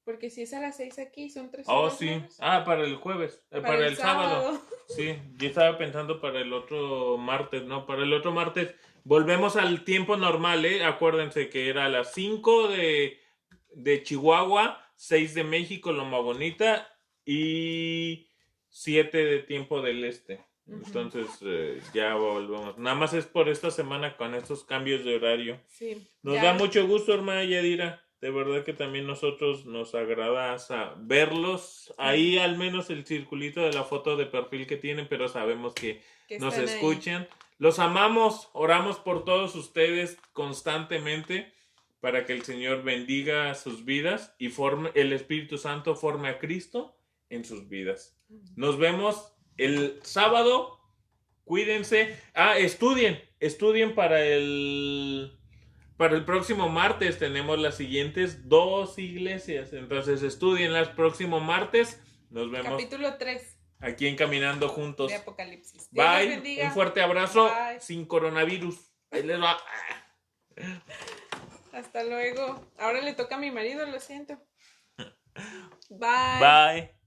Speaker 1: Porque si es a las 6 aquí, son 3
Speaker 2: horas.
Speaker 1: Oh,
Speaker 2: sí.
Speaker 1: menos.
Speaker 2: Para el jueves. Para el sábado. Sí, yo estaba pensando para el otro martes, ¿no? Para el otro martes volvemos al tiempo normal, ¿eh? Acuérdense que era a las 5 de Chihuahua, 6 de México, Loma Bonita, y 7 de tiempo del este. Entonces ya volvemos. Nada más es por esta semana con estos cambios de horario.
Speaker 1: Sí.
Speaker 2: Nos da mucho gusto, hermana Yadira. De verdad que también nosotros nos agrada verlos. Ahí al menos el circulito de la foto de perfil que tienen, pero sabemos que nos escuchan. Ahí. Los amamos, oramos por todos ustedes constantemente para que el Señor bendiga sus vidas y el Espíritu Santo forme a Cristo en sus vidas. Nos vemos el sábado. Cuídense. Estudien para el próximo martes. Tenemos las siguientes 2 iglesias. Entonces estudien el próximo martes. Nos vemos.
Speaker 1: Capítulo 3.
Speaker 2: Aquí en Caminando Juntos.
Speaker 1: De Apocalipsis.
Speaker 2: Bye. Un fuerte abrazo. Bye. Sin coronavirus. Ahí les va.
Speaker 1: Hasta luego. Ahora le toca a mi marido, lo siento. Bye.
Speaker 2: Bye.